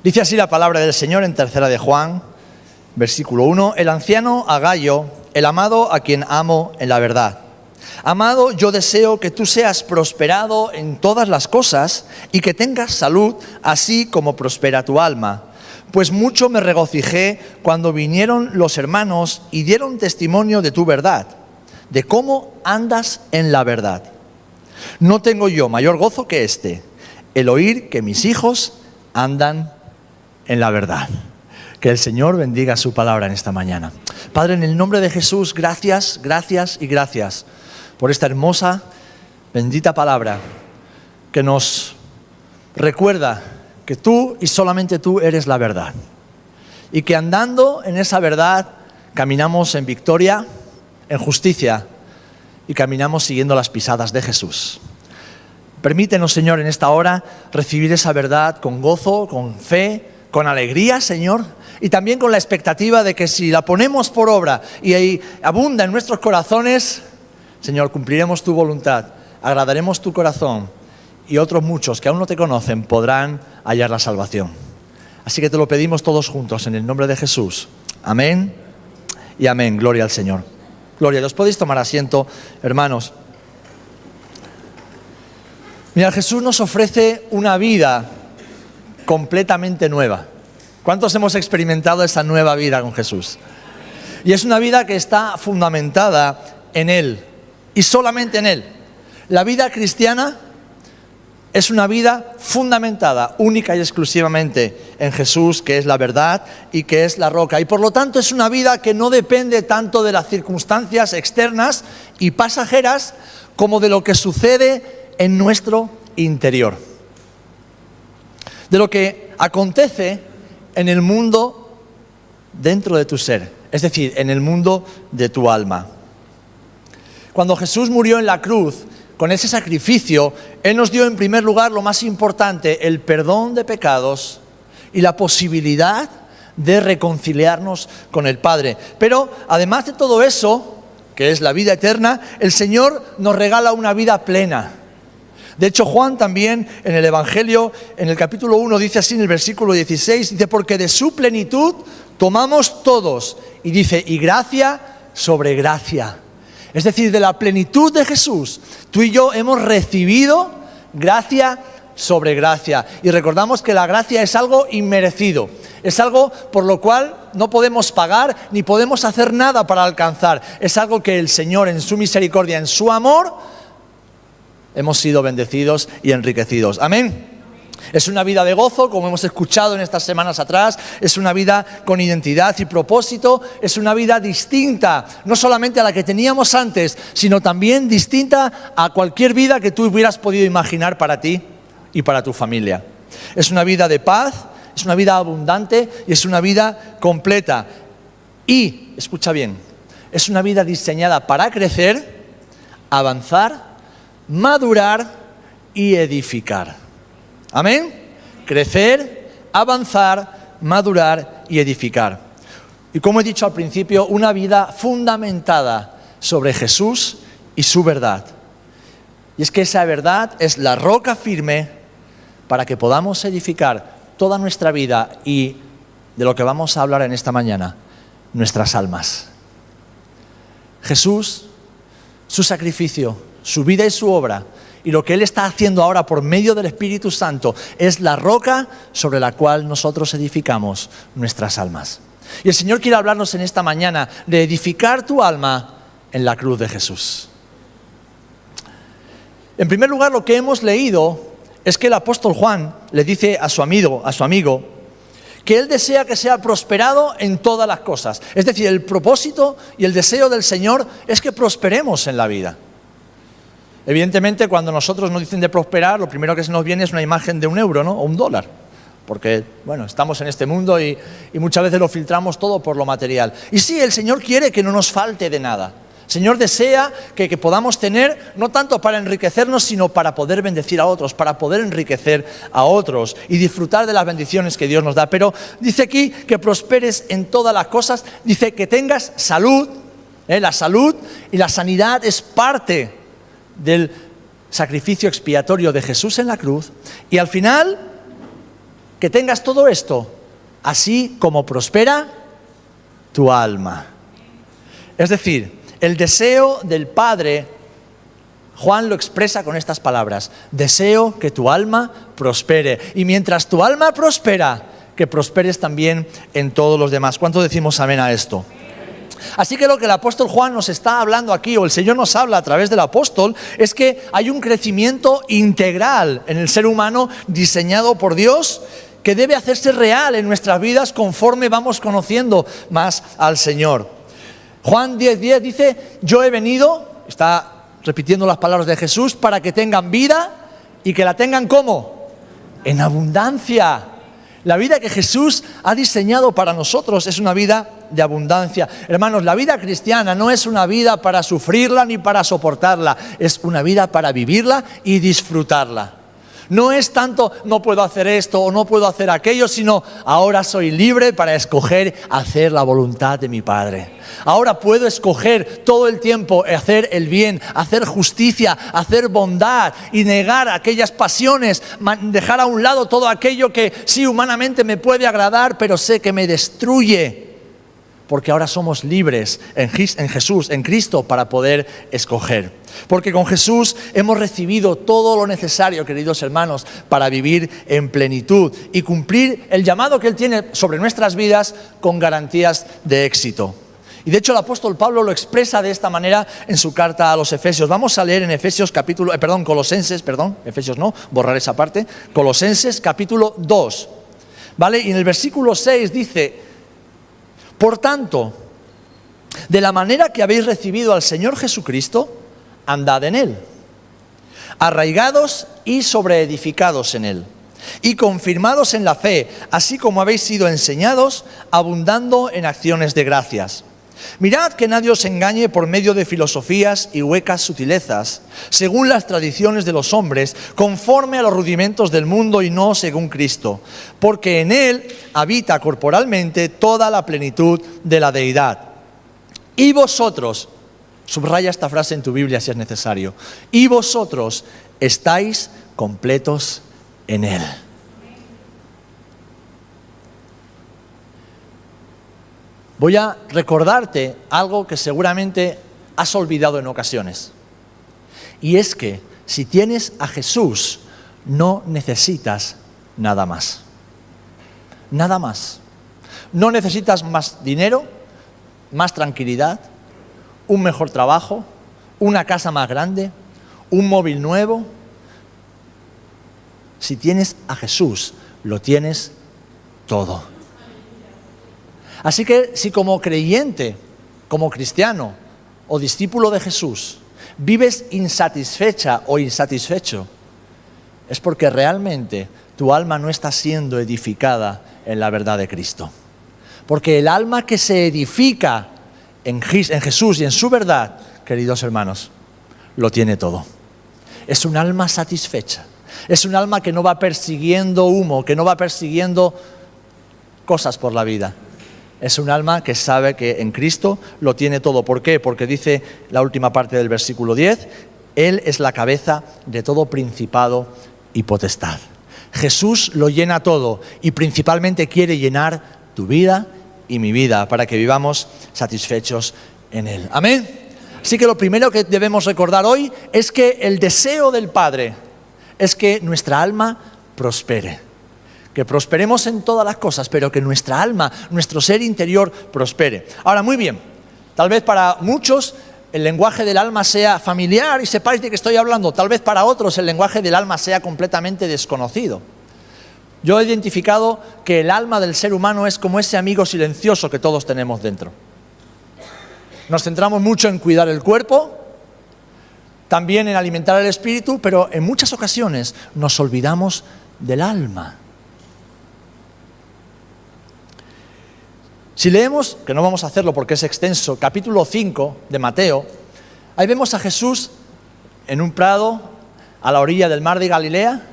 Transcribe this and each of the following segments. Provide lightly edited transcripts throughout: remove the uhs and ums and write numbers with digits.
Dice así la palabra del Señor en 3 de Juan, versículo 1. El anciano a Gayo, el amado a quien amo en la verdad. Amado, yo deseo que tú seas prosperado en todas las cosas y que tengas salud, así como prospera tu alma. Pues mucho me regocijé cuando vinieron los hermanos y dieron testimonio de tu verdad, de cómo andas en la verdad. No tengo yo mayor gozo que este, el oír que mis hijos andan en la verdad. Que el Señor bendiga su palabra en esta mañana. Padre, en el nombre de Jesús, gracias, gracias y gracias por esta hermosa, bendita palabra que nos recuerda que tú y solamente tú eres la verdad. Y que andando en esa verdad caminamos en victoria, en justicia y caminamos siguiendo las pisadas de Jesús. Permítenos, Señor, en esta hora recibir esa verdad con gozo, con fe, con alegría, Señor, y también con la expectativa de que si la ponemos por obra y ahí abunda en nuestros corazones, Señor, cumpliremos tu voluntad, agradaremos tu corazón y otros muchos que aún no te conocen podrán hallar la salvación. Así que te lo pedimos todos juntos en el nombre de Jesús. Amén y amén. Gloria al Señor. Gloria. ¿Os podéis tomar asiento, hermanos? Mira, Jesús nos ofrece una vida completamente nueva. ¿Cuántos hemos experimentado esa nueva vida con Jesús? Y es una vida que está fundamentada en Él y solamente en Él. La vida cristiana es una vida fundamentada única y exclusivamente en Jesús, que es la verdad y que es la roca. Y por lo tanto es una vida que no depende tanto de las circunstancias externas y pasajeras como de lo que sucede en nuestro interior. De lo que acontece en el mundo dentro de tu ser, es decir, en el mundo de tu alma. Cuando Jesús murió en la cruz, con ese sacrificio, Él nos dio en primer lugar lo más importante, el perdón de pecados y la posibilidad de reconciliarnos con el Padre. Pero además de todo eso, que es la vida eterna, el Señor nos regala una vida plena. De hecho, Juan también en el Evangelio, en el capítulo 1, dice así en el versículo 16, dice, porque de su plenitud tomamos todos, y dice, y gracia sobre gracia. Es decir, de la plenitud de Jesús, tú y yo hemos recibido gracia sobre gracia. Y recordamos que la gracia es algo inmerecido, es algo por lo cual no podemos pagar ni podemos hacer nada para alcanzar. Es algo que el Señor en su misericordia, en su amor, hemos sido bendecidos y enriquecidos. Amén. Es una vida de gozo, como hemos escuchado en estas semanas atrás. Es una vida con identidad y propósito. Es una vida distinta, no solamente a la que teníamos antes, sino también distinta a cualquier vida que tú hubieras podido imaginar para ti y para tu familia. Es una vida de paz, es una vida abundante y es una vida completa. Y, escucha bien, es una vida diseñada para crecer, avanzar, madurar y edificar. Amén. Crecer, avanzar, madurar y edificar. Y como he dicho al principio, una vida fundamentada sobre Jesús y su verdad. Y es que esa verdad es la roca firme para que podamos edificar toda nuestra vida y de lo que vamos a hablar en esta mañana, nuestras almas. Jesús, su sacrificio, su vida y su obra, y lo que Él está haciendo ahora por medio del Espíritu Santo, es la roca sobre la cual nosotros edificamos nuestras almas. Y el Señor quiere hablarnos en esta mañana de edificar tu alma en la cruz de Jesús. En primer lugar, lo que hemos leído es que el apóstol Juan le dice a su amigo, que él desea que sea prosperado en todas las cosas. Es decir, el propósito y el deseo del Señor es que prosperemos en la vida. Evidentemente, cuando nosotros nos dicen de prosperar, lo primero que se nos viene es una imagen de €1, ¿no? O $1. Porque, bueno, estamos en este mundo y muchas veces lo filtramos todo por lo material. Y sí, el Señor quiere que no nos falte de nada. El Señor desea que podamos tener, no tanto para enriquecernos, sino para poder bendecir a otros, para poder enriquecer a otros y disfrutar de las bendiciones que Dios nos da. Pero dice aquí que prosperes en todas las cosas, dice que tengas salud. La salud y la sanidad es parte del sacrificio expiatorio de Jesús en la cruz. Y al final, que tengas todo esto, así como prospera tu alma. Es decir, el deseo del Padre, Juan lo expresa con estas palabras: deseo que tu alma prospere. Y mientras tu alma prospera, que prosperes también en todos los demás. ¿Cuánto decimos amén a esto? Así que lo que el apóstol Juan nos está hablando aquí, o el Señor nos habla a través del apóstol, es que hay un crecimiento integral en el ser humano diseñado por Dios, que debe hacerse real en nuestras vidas conforme vamos conociendo más al Señor. Juan 10:10 dice: yo he venido, está repitiendo las palabras de Jesús, para que tengan vida y que la tengan ¿cómo? En abundancia. La vida que Jesús ha diseñado para nosotros es una vida de abundancia. Hermanos, la vida cristiana no es una vida para sufrirla ni para soportarla, es una vida para vivirla y disfrutarla. No es tanto no puedo hacer esto o no puedo hacer aquello, sino ahora soy libre para escoger hacer la voluntad de mi Padre. Ahora puedo escoger todo el tiempo hacer el bien, hacer justicia, hacer bondad y negar aquellas pasiones, dejar a un lado todo aquello que sí humanamente me puede agradar, pero sé que me destruye. Porque ahora somos libres en Jesús, en Cristo, para poder escoger. Porque con Jesús hemos recibido todo lo necesario, queridos hermanos, para vivir en plenitud y cumplir el llamado que Él tiene sobre nuestras vidas con garantías de éxito. Y de hecho el apóstol Pablo lo expresa de esta manera en su carta a los Efesios. Vamos a leer en Colosenses capítulo 2. ¿Vale? Y en el versículo 6 dice: por tanto, de la manera que habéis recibido al Señor Jesucristo, andad en Él, arraigados y sobreedificados en Él, y confirmados en la fe, así como habéis sido enseñados, abundando en acciones de gracias. Mirad que nadie os engañe por medio de filosofías y huecas sutilezas, según las tradiciones de los hombres, conforme a los rudimentos del mundo y no según Cristo, porque en Él habita corporalmente toda la plenitud de la deidad. Y vosotros, subraya esta frase en tu Biblia si es necesario, y vosotros estáis completos en Él. Voy a recordarte algo que seguramente has olvidado en ocasiones. Y es que si tienes a Jesús, no necesitas nada más. Nada más. No necesitas más dinero, más tranquilidad, un mejor trabajo, una casa más grande, un móvil nuevo. Si tienes a Jesús, lo tienes todo. Así que si como creyente, como cristiano o discípulo de Jesús vives insatisfecha o insatisfecho, es porque realmente tu alma no está siendo edificada en la verdad de Cristo. Porque el alma que se edifica en Jesús y en su verdad, queridos hermanos, lo tiene todo. Es un alma satisfecha. Es un alma que no va persiguiendo humo, que no va persiguiendo cosas por la vida. Es un alma que sabe que en Cristo lo tiene todo. ¿Por qué? Porque dice la última parte del versículo 10, Él es la cabeza de todo principado y potestad. Jesús lo llena todo y principalmente quiere llenar tu vida y mi vida para que vivamos satisfechos en Él. Amén. Así que lo primero que debemos recordar hoy es que el deseo del Padre es que nuestra alma prospere. Que prosperemos en todas las cosas, pero que nuestra alma, nuestro ser interior prospere. Ahora, muy bien, tal vez para muchos el lenguaje del alma sea familiar y sepáis de qué estoy hablando. Tal vez para otros el lenguaje del alma sea completamente desconocido. Yo he identificado que el alma del ser humano es como ese amigo silencioso que todos tenemos dentro. Nos centramos mucho en cuidar el cuerpo, también en alimentar el espíritu, pero en muchas ocasiones nos olvidamos del alma. Si leemos, que no vamos a hacerlo porque es extenso, capítulo 5 de Mateo, ahí vemos a Jesús en un prado a la orilla del mar de Galilea,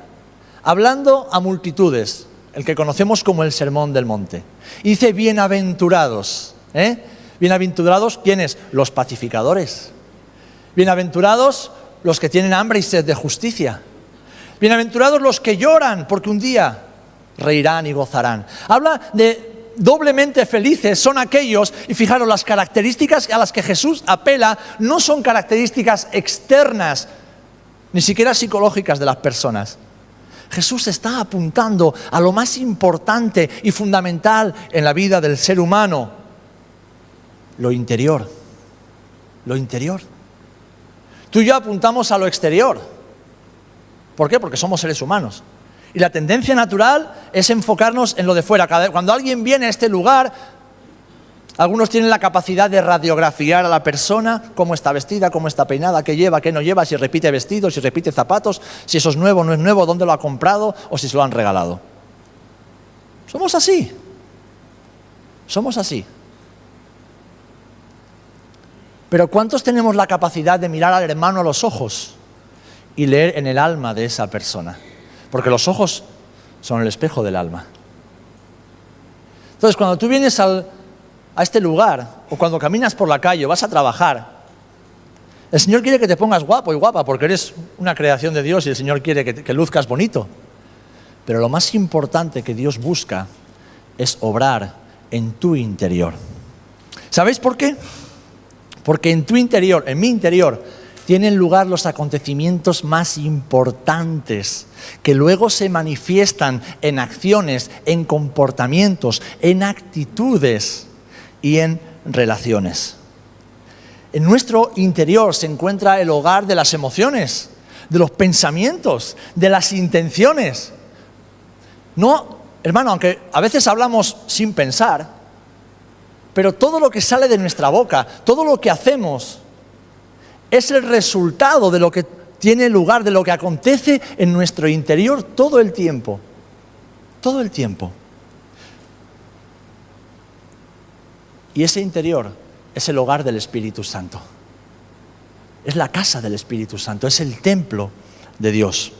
hablando a multitudes, el que conocemos como el Sermón del Monte. Y dice, bienaventurados. Bienaventurados, ¿quiénes? Los pacificadores. Bienaventurados los que tienen hambre y sed de justicia. Bienaventurados los que lloran porque un día reirán y gozarán. Habla de doblemente felices son aquellos, y fijaros, las características a las que Jesús apela no son características externas, ni siquiera psicológicas de las personas. Jesús está apuntando a lo más importante y fundamental en la vida del ser humano: lo interior. Lo interior. Tú y yo apuntamos a lo exterior. ¿Por qué? Porque somos seres humanos. Y la tendencia natural es enfocarnos en lo de fuera. Cuando alguien viene a este lugar, algunos tienen la capacidad de radiografiar a la persona, cómo está vestida, cómo está peinada, qué lleva, qué no lleva, si repite vestidos, si repite zapatos, si eso es nuevo o no es nuevo, dónde lo ha comprado o si se lo han regalado. Somos así. Somos así. Pero ¿cuántos tenemos la capacidad de mirar al hermano a los ojos y leer en el alma de esa persona? Porque los ojos son el espejo del alma. Entonces, cuando tú vienes a este lugar, o cuando caminas por la calle o vas a trabajar, el Señor quiere que te pongas guapo y guapa, porque eres una creación de Dios y el Señor quiere que luzcas bonito. Pero lo más importante que Dios busca es obrar en tu interior. ¿Sabéis por qué? Porque en tu interior, en mi interior, tienen lugar los acontecimientos más importantes que luego se manifiestan en acciones, en comportamientos, en actitudes y en relaciones. En nuestro interior se encuentra el hogar de las emociones, de los pensamientos, de las intenciones. No, hermano, aunque a veces hablamos sin pensar, pero todo lo que sale de nuestra boca, todo lo que hacemos, es el resultado de lo que tiene lugar, de lo que acontece en nuestro interior todo el tiempo. Todo el tiempo. Y ese interior es el hogar del Espíritu Santo. Es la casa del Espíritu Santo, es el templo de Dios.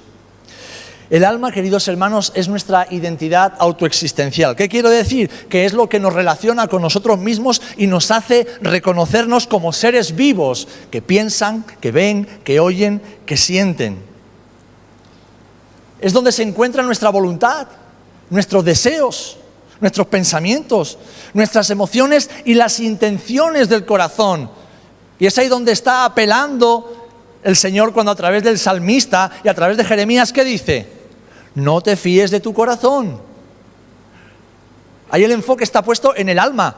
El alma, queridos hermanos, es nuestra identidad autoexistencial. ¿Qué quiero decir? Que es lo que nos relaciona con nosotros mismos y nos hace reconocernos como seres vivos, que piensan, que ven, que oyen, que sienten. Es donde se encuentra nuestra voluntad, nuestros deseos, nuestros pensamientos, nuestras emociones y las intenciones del corazón. Y es ahí donde está apelando el Señor cuando a través del salmista y a través de Jeremías, ¿qué dice? No te fíes de tu corazón. Ahí el enfoque está puesto en el alma,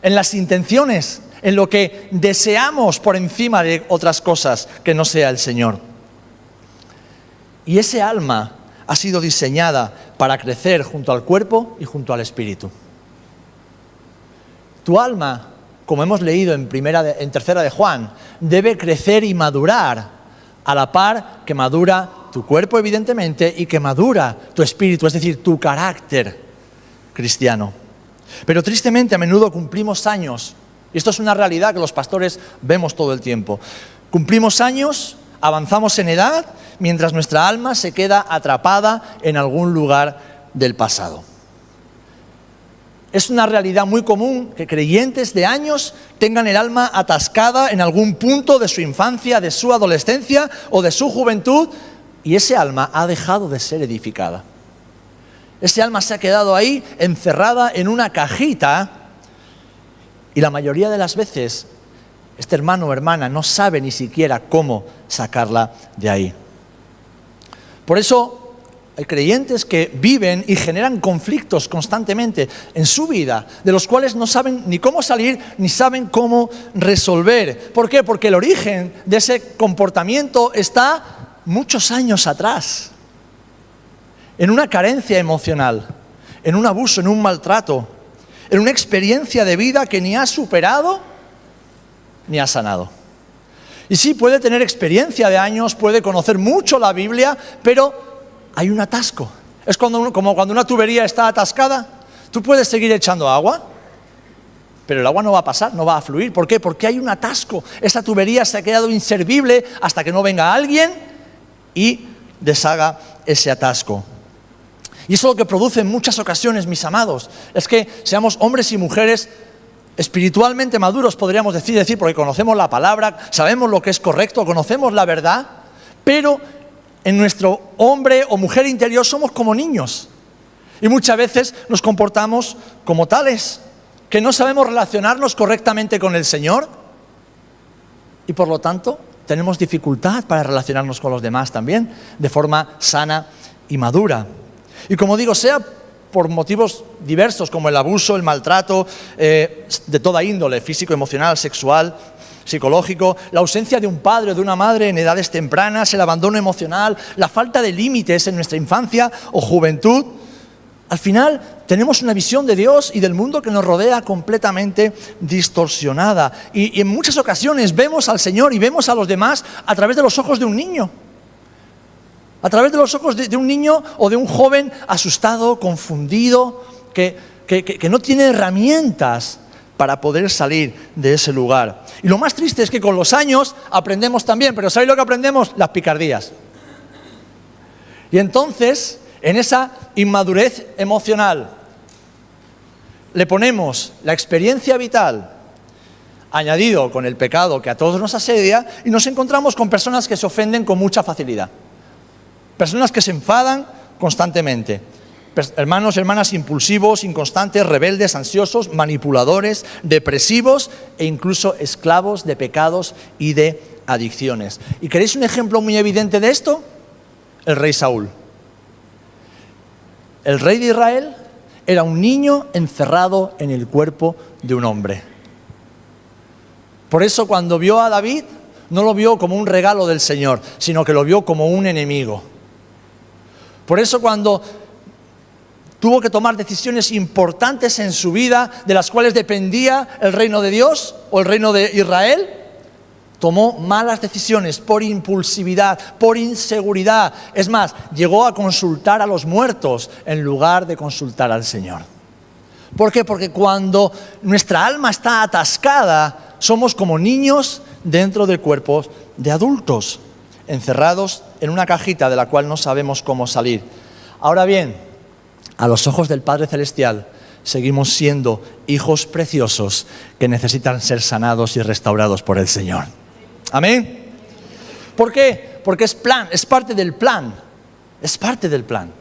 en las intenciones, en lo que deseamos por encima de otras cosas que no sea el Señor. Y ese alma ha sido diseñada para crecer junto al cuerpo y junto al espíritu. Tu alma, como hemos leído en tercera de Juan, debe crecer y madurar a la par que madura tu cuerpo, evidentemente, y que madura tu espíritu, es decir, tu carácter cristiano. Pero tristemente a menudo cumplimos años, y esto es una realidad que los pastores vemos todo el tiempo. Cumplimos años, avanzamos en edad, mientras nuestra alma se queda atrapada en algún lugar del pasado. Es una realidad muy común que creyentes de años tengan el alma atascada en algún punto de su infancia, de su adolescencia o de su juventud, y ese alma ha dejado de ser edificada. Ese alma se ha quedado ahí encerrada en una cajita y la mayoría de las veces este hermano o hermana no sabe ni siquiera cómo sacarla de ahí. Por eso hay creyentes que viven y generan conflictos constantemente en su vida, de los cuales no saben ni cómo salir, ni saben cómo resolver. ¿Por qué? Porque el origen de ese comportamiento está muchos años atrás, en una carencia emocional, en un abuso, en un maltrato, en una experiencia de vida que ni ha superado ni ha sanado. Y sí, puede tener experiencia de años, puede conocer mucho la Biblia, pero hay un atasco. Es como cuando una tubería está atascada. Tú puedes seguir echando agua, pero el agua no va a pasar, no va a fluir. ¿Por qué? Porque hay un atasco. Esa tubería se ha quedado inservible hasta que no venga alguien y deshaga ese atasco. Y eso lo que produce en muchas ocasiones, mis amados, es que seamos hombres y mujeres espiritualmente maduros, podríamos decir, porque conocemos la palabra, sabemos lo que es correcto, conocemos la verdad, pero en nuestro hombre o mujer interior somos como niños. Y muchas veces nos comportamos como tales, que no sabemos relacionarnos correctamente con el Señor y por lo tanto tenemos dificultad para relacionarnos con los demás también de forma sana y madura. Y como digo, sea por motivos diversos como el abuso, el maltrato, de toda índole, físico, emocional, sexual, psicológico, la ausencia de un padre o de una madre en edades tempranas, el abandono emocional, la falta de límites en nuestra infancia o juventud, al final tenemos una visión de Dios y del mundo que nos rodea completamente distorsionada. Y en muchas ocasiones vemos al Señor y vemos a los demás a través de los ojos de un niño. A través de los ojos de un niño o de un joven asustado, confundido, que no tiene herramientas para poder salir de ese lugar. Y lo más triste es que con los años aprendemos también, pero ¿sabéis lo que aprendemos? Las picardías. Y entonces, en esa inmadurez emocional, le ponemos la experiencia vital, añadido con el pecado que a todos nos asedia, y nos encontramos con personas que se ofenden con mucha facilidad. Personas que se enfadan constantemente. Hermanos y hermanas impulsivos, inconstantes, rebeldes, ansiosos, manipuladores, depresivos e incluso esclavos de pecados y de adicciones. ¿Y queréis un ejemplo muy evidente de esto? El rey Saúl. El rey de Israel era un niño encerrado en el cuerpo de un hombre. Por eso cuando vio a David, no lo vio como un regalo del Señor, sino que lo vio como un enemigo. Por eso cuando tuvo que tomar decisiones importantes en su vida, de las cuales dependía el reino de Dios o el reino de Israel, tomó malas decisiones por impulsividad, por inseguridad. Es más, llegó a consultar a los muertos en lugar de consultar al Señor. ¿Por qué? Porque cuando nuestra alma está atascada, somos como niños dentro de cuerpos de adultos, encerrados en una cajita de la cual no sabemos cómo salir. Ahora bien, a los ojos del Padre Celestial, seguimos siendo hijos preciosos que necesitan ser sanados y restaurados por el Señor. ¿Amén? ¿Por qué? Porque es parte del plan. Es parte del plan.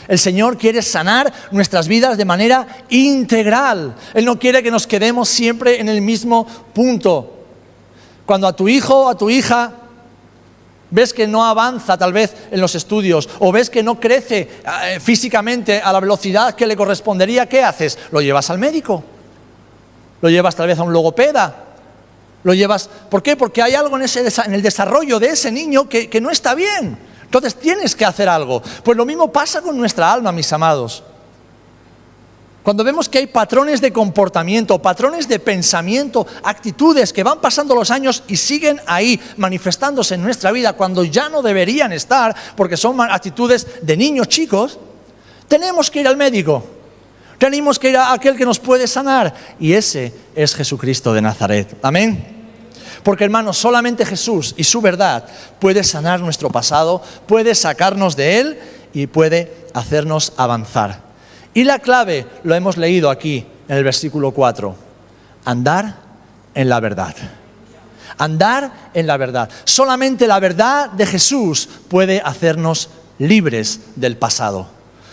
El Señor quiere sanar nuestras vidas de manera integral. Él no quiere que nos quedemos siempre en el mismo punto. Cuando a tu hijo o a tu hija ves que no avanza tal vez en los estudios o ves que no crece físicamente a la velocidad que le correspondería, ¿qué haces? Lo llevas al médico, lo llevas tal vez a un logopeda, lo llevas... ¿Por qué? Porque hay algo en el desarrollo de ese niño que no está bien. Entonces tienes que hacer algo. Pues lo mismo pasa con nuestra alma, mis amados. Cuando vemos que hay patrones de comportamiento, patrones de pensamiento, actitudes que van pasando los años y siguen ahí manifestándose en nuestra vida cuando ya no deberían estar, porque son actitudes de niños chicos, tenemos que ir al médico, tenemos que ir a aquel que nos puede sanar, y ese es Jesucristo de Nazaret. Amén. Porque, hermanos, solamente Jesús y su verdad puede sanar nuestro pasado, puede sacarnos de él y puede hacernos avanzar. Y la clave, lo hemos leído aquí en el versículo 4, andar en la verdad. Andar en la verdad. Solamente la verdad de Jesús puede hacernos libres del pasado.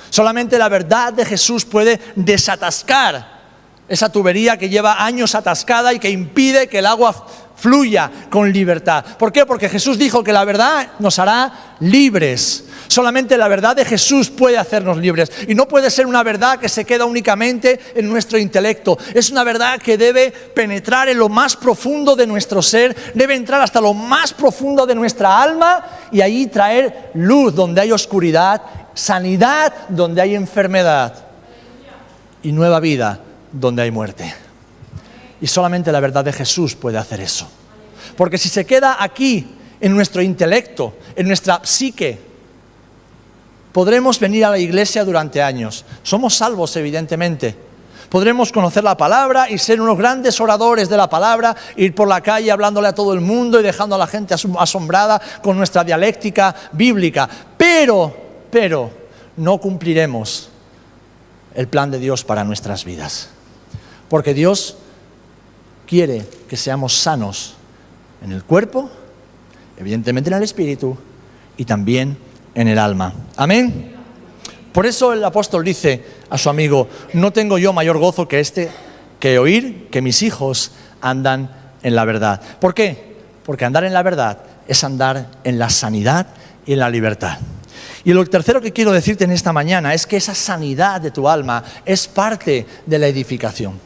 Solamente la verdad de Jesús puede desatascar esa tubería que lleva años atascada y que impide que el agua fluya con libertad. ¿Por qué? Porque Jesús dijo que la verdad nos hará libres. Solamente la verdad de Jesús puede hacernos libres. Y no puede ser una verdad que se queda únicamente en nuestro intelecto. Es una verdad que debe penetrar en lo más profundo de nuestro ser, debe entrar hasta lo más profundo de nuestra alma y ahí traer luz donde hay oscuridad, sanidad donde hay enfermedad y nueva vida donde hay muerte. Y solamente la verdad de Jesús puede hacer eso. Porque si se queda aquí, en nuestro intelecto, en nuestra psique, podremos venir a la iglesia durante años. Somos salvos, evidentemente. Podremos conocer la palabra y ser unos grandes oradores de la palabra, ir por la calle hablándole a todo el mundo y dejando a la gente asombrada con nuestra dialéctica bíblica. Pero no cumpliremos el plan de Dios para nuestras vidas. Porque Dios quiere que seamos sanos en el cuerpo, evidentemente en el espíritu y también en el alma. Amén. Por eso el apóstol dice a su amigo, no tengo yo mayor gozo que este, que oír que mis hijos andan en la verdad. ¿Por qué? Porque andar en la verdad es andar en la sanidad y en la libertad. Y lo tercero que quiero decirte en esta mañana es que esa sanidad de tu alma es parte de la edificación.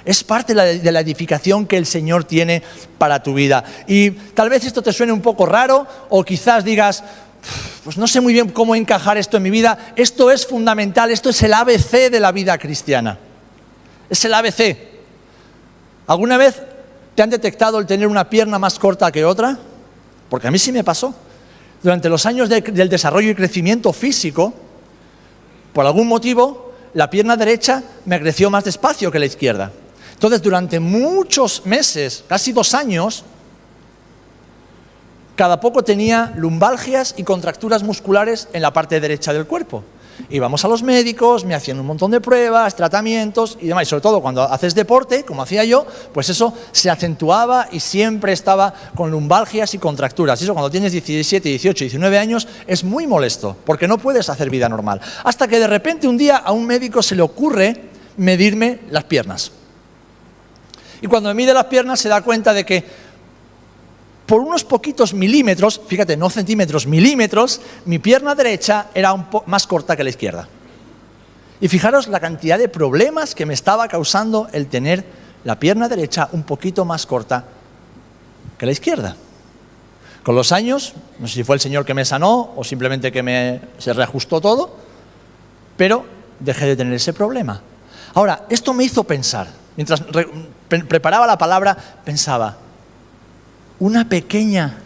Es parte de la edificación que el Señor tiene para tu vida. Y tal vez esto te suene un poco raro o quizás digas, pues no sé muy bien cómo encajar esto en mi vida. Esto es fundamental, esto es el ABC de la vida cristiana. Es el ABC. ¿Alguna vez te han detectado el tener una pierna más corta que otra? Porque a mí sí me pasó. Durante los años del desarrollo y crecimiento físico, por algún motivo, la pierna derecha me creció más despacio que la izquierda. Entonces, durante muchos meses, casi 2 años, cada poco tenía lumbalgias y contracturas musculares en la parte derecha del cuerpo. Íbamos a los médicos, me hacían un montón de pruebas, tratamientos y demás. Y sobre todo cuando haces deporte, como hacía yo, pues eso se acentuaba y siempre estaba con lumbalgias y contracturas. Y eso cuando tienes 17, 18, 19 años es muy molesto, porque no puedes hacer vida normal. Hasta que de repente un día a un médico se le ocurre medirme las piernas. Y cuando me mide las piernas se da cuenta de que por unos poquitos milímetros, fíjate, no centímetros, milímetros, mi pierna derecha era un poco más corta que la izquierda. Y fijaros la cantidad de problemas que me estaba causando el tener la pierna derecha un poquito más corta que la izquierda. Con los años, no sé si fue el Señor que me sanó o simplemente que se reajustó todo, pero dejé de tener ese problema. Ahora, esto me hizo pensar, mientras preparaba la palabra, pensaba, una pequeña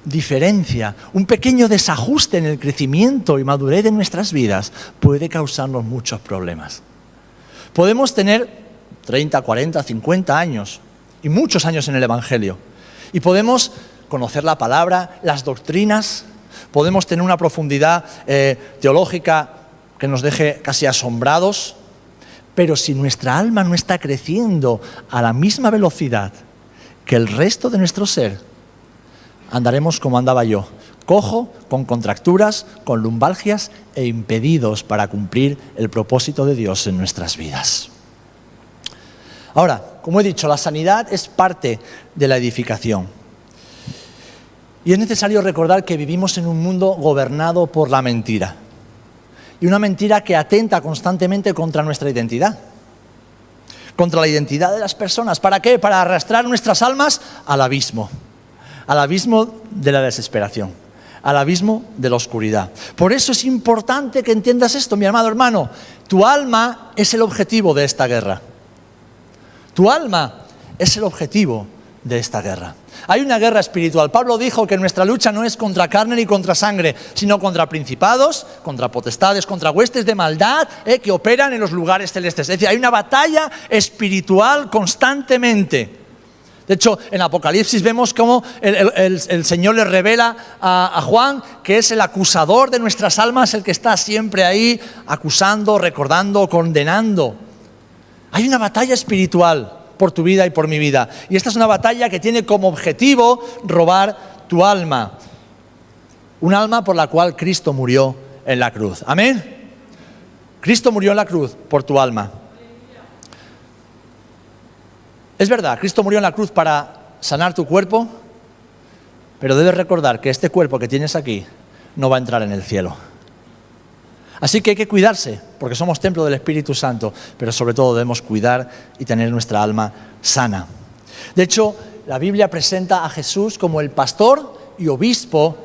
diferencia, un pequeño desajuste en el crecimiento y madurez de nuestras vidas puede causarnos muchos problemas. Podemos tener 30, 40, 50 años y muchos años en el Evangelio y podemos conocer la palabra, las doctrinas, podemos tener una profundidad teológica que nos deje casi asombrados, pero si nuestra alma no está creciendo a la misma velocidad que el resto de nuestro ser, andaremos como andaba yo, cojo, con contracturas, con lumbalgias e impedidos para cumplir el propósito de Dios en nuestras vidas. Ahora, como he dicho, la sanidad es parte de la edificación. Y es necesario recordar que vivimos en un mundo gobernado por la mentira. Y una mentira que atenta constantemente contra nuestra identidad. Contra la identidad de las personas. ¿Para qué? Para arrastrar nuestras almas al abismo de la desesperación, al abismo de la oscuridad. Por eso es importante que entiendas esto, mi amado hermano. Tu alma es el objetivo de esta guerra. Tu alma es el objetivo de esta guerra. Hay una guerra espiritual. Pablo dijo que nuestra lucha no es contra carne ni contra sangre, sino contra principados, contra potestades, contra huestes de maldad que operan en los lugares celestes. Es decir, hay una batalla espiritual constantemente. De hecho, en Apocalipsis vemos cómo el Señor le revela a Juan que es el acusador de nuestras almas, el que está siempre ahí acusando, recordando, condenando. Hay una batalla espiritual por tu vida y por mi vida. Y esta es una batalla que tiene como objetivo robar tu alma. Un alma por la cual Cristo murió en la cruz. ¿Amén? Cristo murió en la cruz por tu alma. Es verdad, Cristo murió en la cruz para sanar tu cuerpo, pero debes recordar que este cuerpo que tienes aquí no va a entrar en el cielo. Así que hay que cuidarse, porque somos templo del Espíritu Santo, pero sobre todo debemos cuidar y tener nuestra alma sana. De hecho, la Biblia presenta a Jesús como el pastor y obispo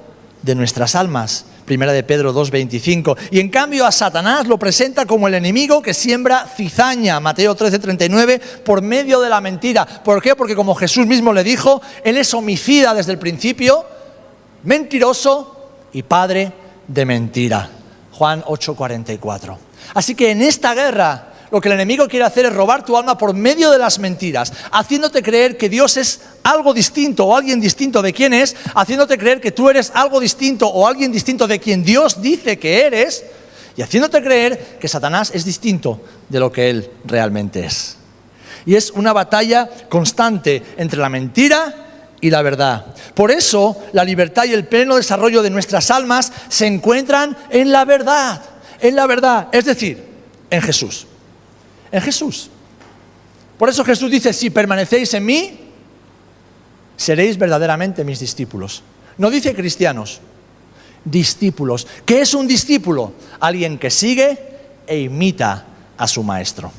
de nuestras almas. Primera de Pedro 2:25. Y en cambio a Satanás lo presenta como el enemigo que siembra cizaña. Mateo 13:39, por medio de la mentira. ¿Por qué? Porque como Jesús mismo le dijo, él es homicida desde el principio, mentiroso y padre de mentira. Juan 8:44. Así que en esta guerra lo que el enemigo quiere hacer es robar tu alma por medio de las mentiras, haciéndote creer que Dios es algo distinto o alguien distinto de quien es, haciéndote creer que tú eres algo distinto o alguien distinto de quien Dios dice que eres, y haciéndote creer que Satanás es distinto de lo que él realmente es. Y es una batalla constante entre la mentira y la verdad. Por eso, la libertad y el pleno desarrollo de nuestras almas se encuentran en la verdad, es decir, en Jesús. En Jesús. Por eso Jesús dice, si permanecéis en mí, seréis verdaderamente mis discípulos. No dice cristianos, discípulos. ¿Qué es un discípulo? Alguien que sigue e imita a su maestro.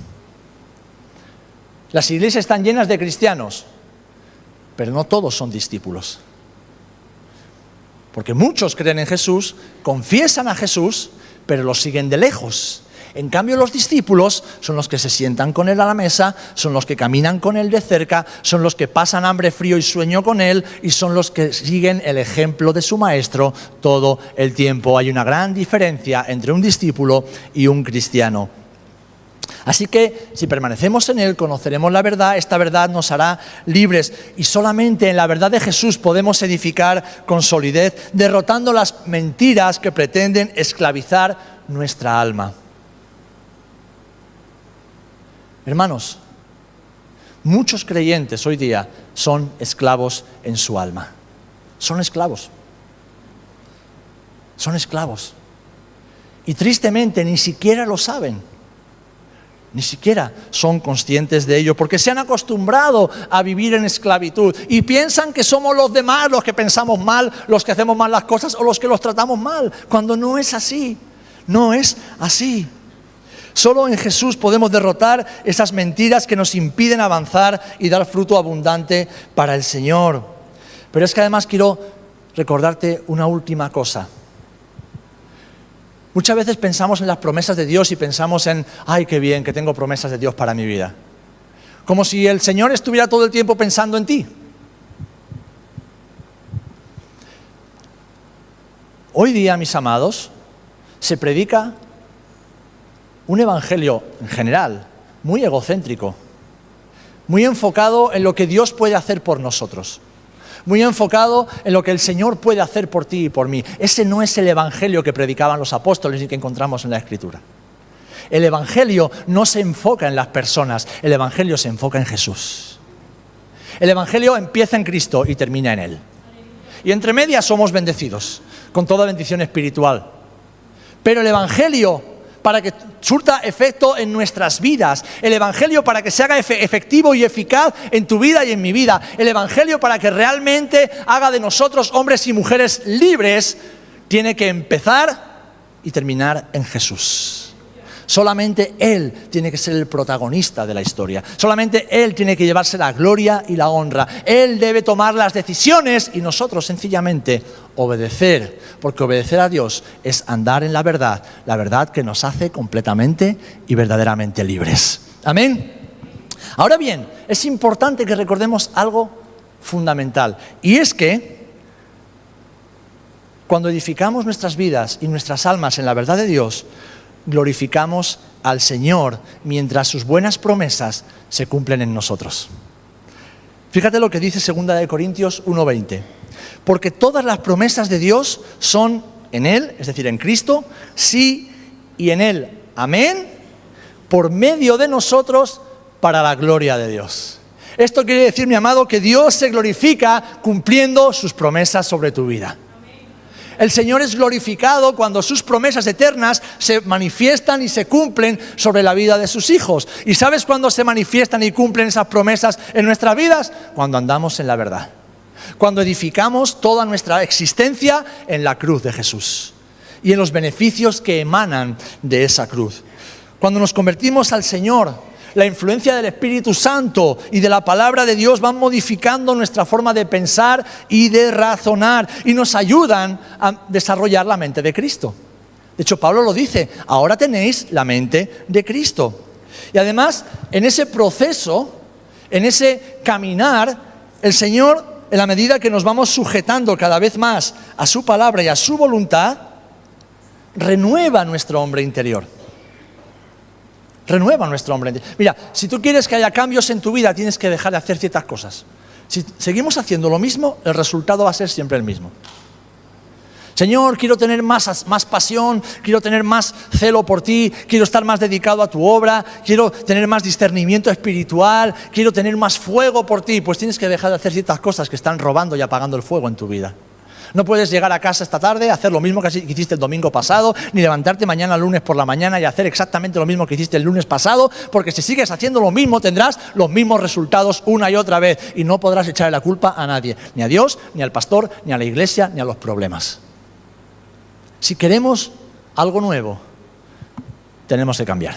Las iglesias están llenas de cristianos, pero no todos son discípulos. Porque muchos creen en Jesús, confiesan a Jesús, pero lo siguen de lejos. En cambio, los discípulos son los que se sientan con Él a la mesa, son los que caminan con Él de cerca, son los que pasan hambre, frío y sueño con Él y son los que siguen el ejemplo de su maestro todo el tiempo. Hay una gran diferencia entre un discípulo y un cristiano. Así que si permanecemos en Él, conoceremos la verdad, esta verdad nos hará libres y solamente en la verdad de Jesús podemos edificar con solidez, derrotando las mentiras que pretenden esclavizar nuestra alma. Hermanos, muchos creyentes hoy día son esclavos en su alma. Son esclavos. Son esclavos. Y tristemente ni siquiera lo saben. Ni siquiera son conscientes de ello porque se han acostumbrado a vivir en esclavitud y piensan que somos los demás los que pensamos mal, los que hacemos mal las cosas o los que los tratamos mal, cuando no es así. No es así. Solo en Jesús podemos derrotar esas mentiras que nos impiden avanzar y dar fruto abundante para el Señor. Pero es que además quiero recordarte una última cosa. Muchas veces pensamos en las promesas de Dios y pensamos en, ¡ay, qué bien que tengo promesas de Dios para mi vida! Como si el Señor estuviera todo el tiempo pensando en ti. Hoy día, mis amados, se predica un evangelio en general muy egocéntrico, muy enfocado en lo que Dios puede hacer por nosotros, muy enfocado en lo que el Señor puede hacer por ti y por mí. Ese no es el evangelio que predicaban los apóstoles y que encontramos en la Escritura. El evangelio no se enfoca en las personas, el evangelio se enfoca en Jesús. El evangelio empieza en Cristo y termina en Él. Y entre medias somos bendecidos con toda bendición espiritual. Pero el evangelio, para que surta efecto en nuestras vidas, el evangelio para que se haga efectivo y eficaz en tu vida y en mi vida, el evangelio para que realmente haga de nosotros hombres y mujeres libres, tiene que empezar y terminar en Jesús. Solamente Él tiene que ser el protagonista de la historia. Solamente Él tiene que llevarse la gloria y la honra. Él debe tomar las decisiones y nosotros sencillamente obedecer. Porque obedecer a Dios es andar en la verdad que nos hace completamente y verdaderamente libres. Amén. Ahora bien, es importante que recordemos algo fundamental. Y es que cuando edificamos nuestras vidas y nuestras almas en la verdad de Dios, glorificamos al Señor mientras sus buenas promesas se cumplen en nosotros. Fíjate lo que dice 2 Corintios 1:20. Porque todas las promesas de Dios son en Él, es decir, en Cristo, sí y en Él, amén, por medio de nosotros para la gloria de Dios. Esto quiere decir, mi amado, que Dios se glorifica cumpliendo sus promesas sobre tu vida. El Señor es glorificado cuando sus promesas eternas se manifiestan y se cumplen sobre la vida de sus hijos. ¿Y sabes cuándo se manifiestan y cumplen esas promesas en nuestras vidas? Cuando andamos en la verdad. Cuando edificamos toda nuestra existencia en la cruz de Jesús y en los beneficios que emanan de esa cruz. Cuando nos convertimos al Señor, la influencia del Espíritu Santo y de la palabra de Dios van modificando nuestra forma de pensar y de razonar y nos ayudan a desarrollar la mente de Cristo. De hecho, Pablo lo dice, ahora tenéis la mente de Cristo. Y además, en ese proceso, en ese caminar, el Señor, en la medida que nos vamos sujetando cada vez más a su palabra y a su voluntad, renueva nuestro hombre interior. Renueva nuestro hombre. Mira, si tú quieres que haya cambios en tu vida, tienes que dejar de hacer ciertas cosas. Si seguimos haciendo lo mismo, el resultado va a ser siempre el mismo. Señor, quiero tener más pasión, quiero tener más celo por ti, quiero estar más dedicado a tu obra, quiero tener más discernimiento espiritual, quiero tener más fuego por ti. Pues tienes que dejar de hacer ciertas cosas que están robando y apagando el fuego en tu vida. No puedes llegar a casa esta tarde, hacer lo mismo que hiciste el domingo pasado, ni levantarte mañana lunes por la mañana y hacer exactamente lo mismo que hiciste el lunes pasado, porque si sigues haciendo lo mismo tendrás los mismos resultados una y otra vez y no podrás echarle la culpa a nadie, ni a Dios, ni al pastor, ni a la iglesia, ni a los problemas. Si queremos algo nuevo, tenemos que cambiar.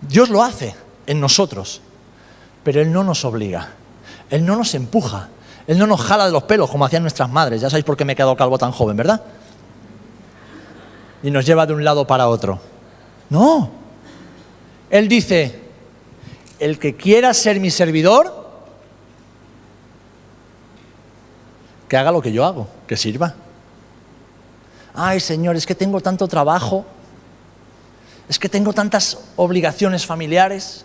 Dios lo hace en nosotros, pero Él no nos obliga, Él no nos empuja. Él no nos jala de los pelos como hacían nuestras madres. Ya sabéis por qué me he quedado calvo tan joven, ¿verdad? Y nos lleva de un lado para otro. No. Él dice, el que quiera ser mi servidor, que haga lo que yo hago, que sirva. Ay, Señor, es que tengo tanto trabajo, es que tengo tantas obligaciones familiares.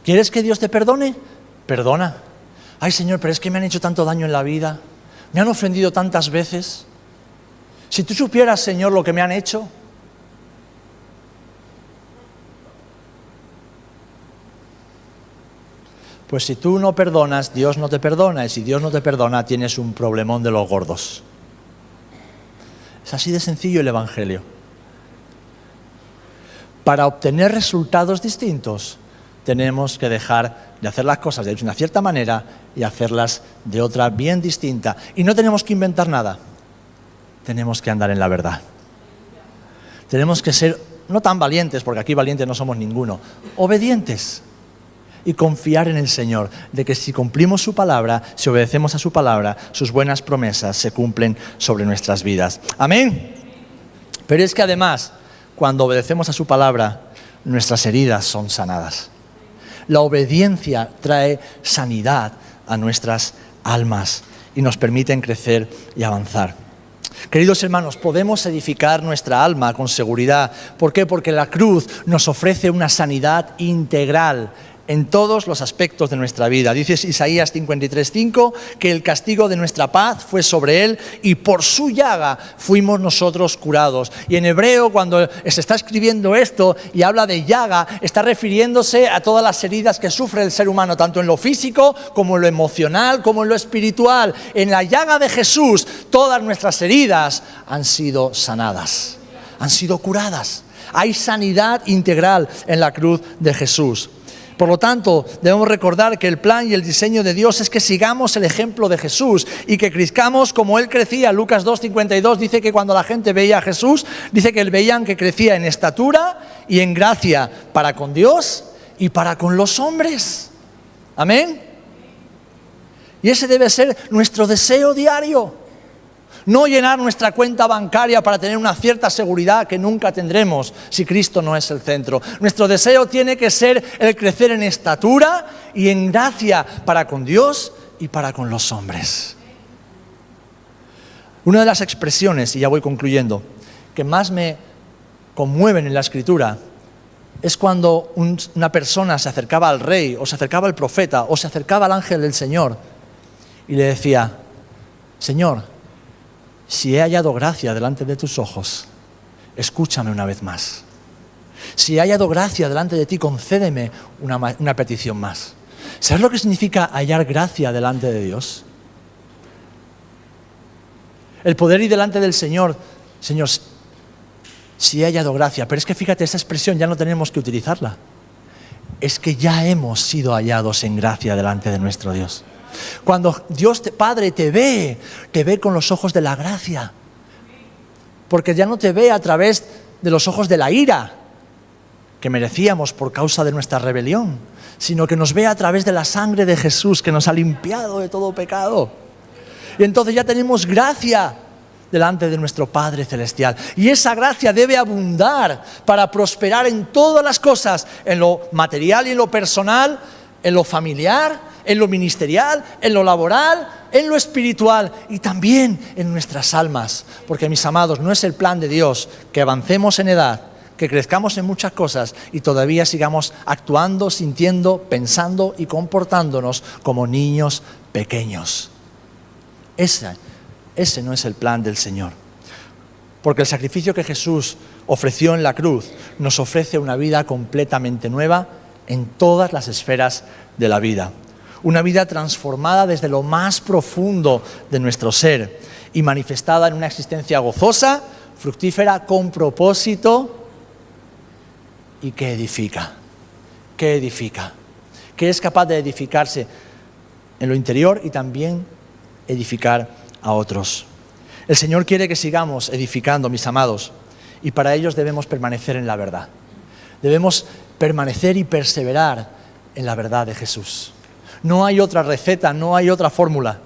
¿Quieres que Dios te perdone? Perdona. Ay, Señor, pero es que me han hecho tanto daño en la vida. Me han ofendido tantas veces. Si tú supieras, Señor, lo que me han hecho. Pues si tú no perdonas, Dios no te perdona. Y si Dios no te perdona, tienes un problemón de los gordos. Es así de sencillo el Evangelio. Para obtener resultados distintos, tenemos que dejar de hacer las cosas de una cierta manera y hacerlas de otra bien distinta. Y no tenemos que inventar nada. Tenemos que andar en la verdad. Tenemos que ser, no tan valientes, porque aquí valientes no somos ninguno, obedientes. Y confiar en el Señor, de que si cumplimos su palabra, si obedecemos a su palabra, sus buenas promesas se cumplen sobre nuestras vidas. Amén. Pero es que además, cuando obedecemos a su palabra, nuestras heridas son sanadas. La obediencia trae sanidad a nuestras almas y nos permiten crecer y avanzar. Queridos hermanos, podemos edificar nuestra alma con seguridad. ¿Por qué? Porque la cruz nos ofrece una sanidad integral en todos los aspectos de nuestra vida. Dice Isaías 53:5 que el castigo de nuestra paz fue sobre Él y por su llaga fuimos nosotros curados. Y en hebreo, cuando se está escribiendo esto y habla de llaga, está refiriéndose a todas las heridas que sufre el ser humano, tanto en lo físico como en lo emocional, como en lo espiritual. En la llaga de Jesús, todas nuestras heridas han sido sanadas, han sido curadas. Hay sanidad integral en la cruz de Jesús. Por lo tanto, debemos recordar que el plan y el diseño de Dios es que sigamos el ejemplo de Jesús y que crezcamos como Él crecía. Lucas 2:52 dice que cuando la gente veía a Jesús, dice que veían que crecía en estatura y en gracia para con Dios y para con los hombres. Amén. Y ese debe ser nuestro deseo diario. No llenar nuestra cuenta bancaria para tener una cierta seguridad que nunca tendremos si Cristo no es el centro. Nuestro deseo tiene que ser el crecer en estatura y en gracia para con Dios y para con los hombres. Una de las expresiones, y ya voy concluyendo, que más me conmueven en la Escritura es cuando una persona se acercaba al rey, o se acercaba al profeta, o se acercaba al ángel del Señor y le decía: Señor, si he hallado gracia delante de tus ojos, escúchame una vez más. Si he hallado gracia delante de ti, concédeme una petición más. ¿Sabes lo que significa hallar gracia delante de Dios? El poder ir delante del Señor, Señor, si he hallado gracia. Pero es que fíjate, esa expresión ya no tenemos que utilizarla. Es que ya hemos sido hallados en gracia delante de nuestro Dios. Cuando Dios Padre te ve con los ojos de la gracia, porque ya no te ve a través de los ojos de la ira que merecíamos por causa de nuestra rebelión, sino que nos ve a través de la sangre de Jesús que nos ha limpiado de todo pecado. Y entonces ya tenemos gracia delante de nuestro Padre Celestial. Y esa gracia debe abundar para prosperar en todas las cosas, en lo material y en lo personal, en lo familiar, en lo ministerial, en lo laboral, en lo espiritual y también en nuestras almas. Porque, mis amados, no es el plan de Dios que avancemos en edad, que crezcamos en muchas cosas y todavía sigamos actuando, sintiendo, pensando y comportándonos como niños pequeños. Ese no es el plan del Señor. Porque el sacrificio que Jesús ofreció en la cruz nos ofrece una vida completamente nueva en todas las esferas de la vida. Una vida transformada desde lo más profundo de nuestro ser y manifestada en una existencia gozosa, fructífera, con propósito y que edifica. Que edifica. Que es capaz de edificarse en lo interior y también edificar a otros. El Señor quiere que sigamos edificando, mis amados, y para ellos debemos permanecer en la verdad. Debemos permanecer y perseverar en la verdad de Jesús. No hay otra receta, no hay otra fórmula,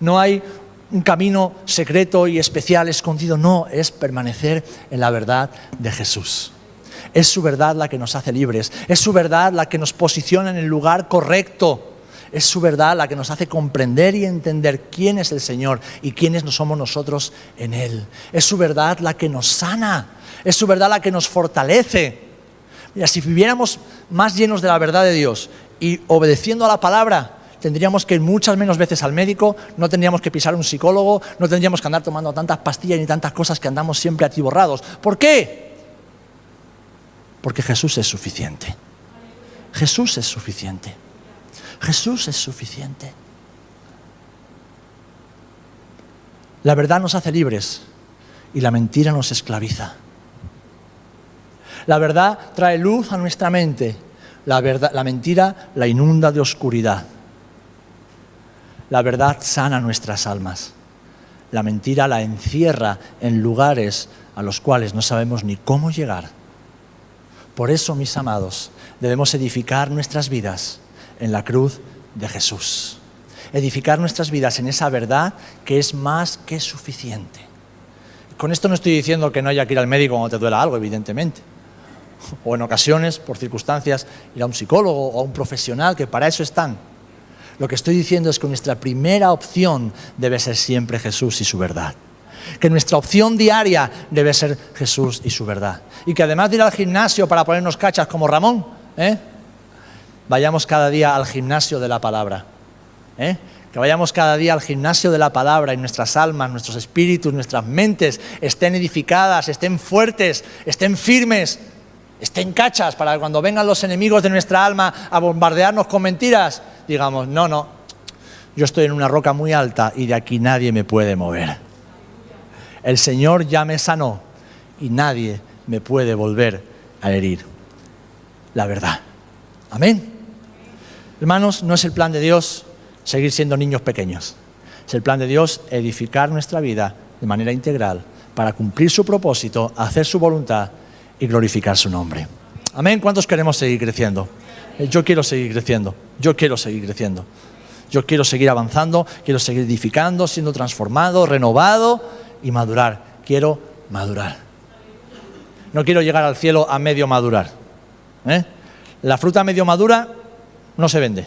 no hay un camino secreto y especial escondido, no, es permanecer en la verdad de Jesús. Es su verdad la que nos hace libres, es su verdad la que nos posiciona en el lugar correcto. Es su verdad la que nos hace comprender y entender quién es el Señor y quiénes no somos nosotros en Él. Es su verdad la que nos sana, es su verdad la que nos fortalece. Mira, si viviéramos más llenos de la verdad de Dios y obedeciendo a la palabra, tendríamos que ir muchas menos veces al médico, no tendríamos que pisar un psicólogo, no tendríamos que andar tomando tantas pastillas ni tantas cosas que andamos siempre atiborrados. ¿Por qué? Porque Jesús es suficiente. Jesús es suficiente. Jesús es suficiente. La verdad nos hace libres y la mentira nos esclaviza. La verdad trae luz a nuestra mente, la mentira la inunda de oscuridad. La verdad sana nuestras almas. La mentira la encierra en lugares a los cuales no sabemos ni cómo llegar. Por eso, mis amados, debemos edificar nuestras vidas en la cruz de Jesús. Edificar nuestras vidas en esa verdad que es más que suficiente. Con esto no estoy diciendo que no haya que ir al médico cuando te duela algo, evidentemente. O en ocasiones, por circunstancias, ir a un psicólogo o a un profesional, que para eso están. Lo que estoy diciendo es que nuestra primera opción debe ser siempre Jesús y su verdad. Que nuestra opción diaria debe ser Jesús y su verdad. Y que además de ir al gimnasio para ponernos cachas como Ramón, vayamos cada día al gimnasio de la palabra. Que vayamos cada día al gimnasio de la palabra y nuestras almas, nuestros espíritus, nuestras mentes estén edificadas, estén fuertes, estén firmes, estén cachas para que cuando vengan los enemigos de nuestra alma a bombardearnos con mentiras, digamos, no, yo estoy en una roca muy alta y de aquí nadie me puede mover. El Señor ya me sanó y nadie me puede volver a herir. La verdad. Amén. Hermanos, no es el plan de Dios seguir siendo niños pequeños. Es el plan de Dios edificar nuestra vida de manera integral para cumplir su propósito, hacer su voluntad y glorificar su nombre. Amén. ¿Cuántos queremos seguir creciendo? Yo quiero seguir creciendo. Yo quiero seguir creciendo. Yo quiero seguir avanzando, quiero seguir edificando, siendo transformado, renovado y madurar. Quiero madurar. No quiero llegar al cielo a medio madurar. La fruta medio madura no se vende.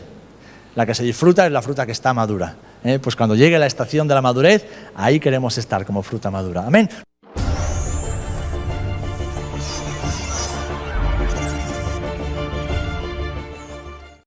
La que se disfruta es la fruta que está madura. Pues cuando llegue la estación de la madurez, ahí queremos estar como fruta madura. Amén.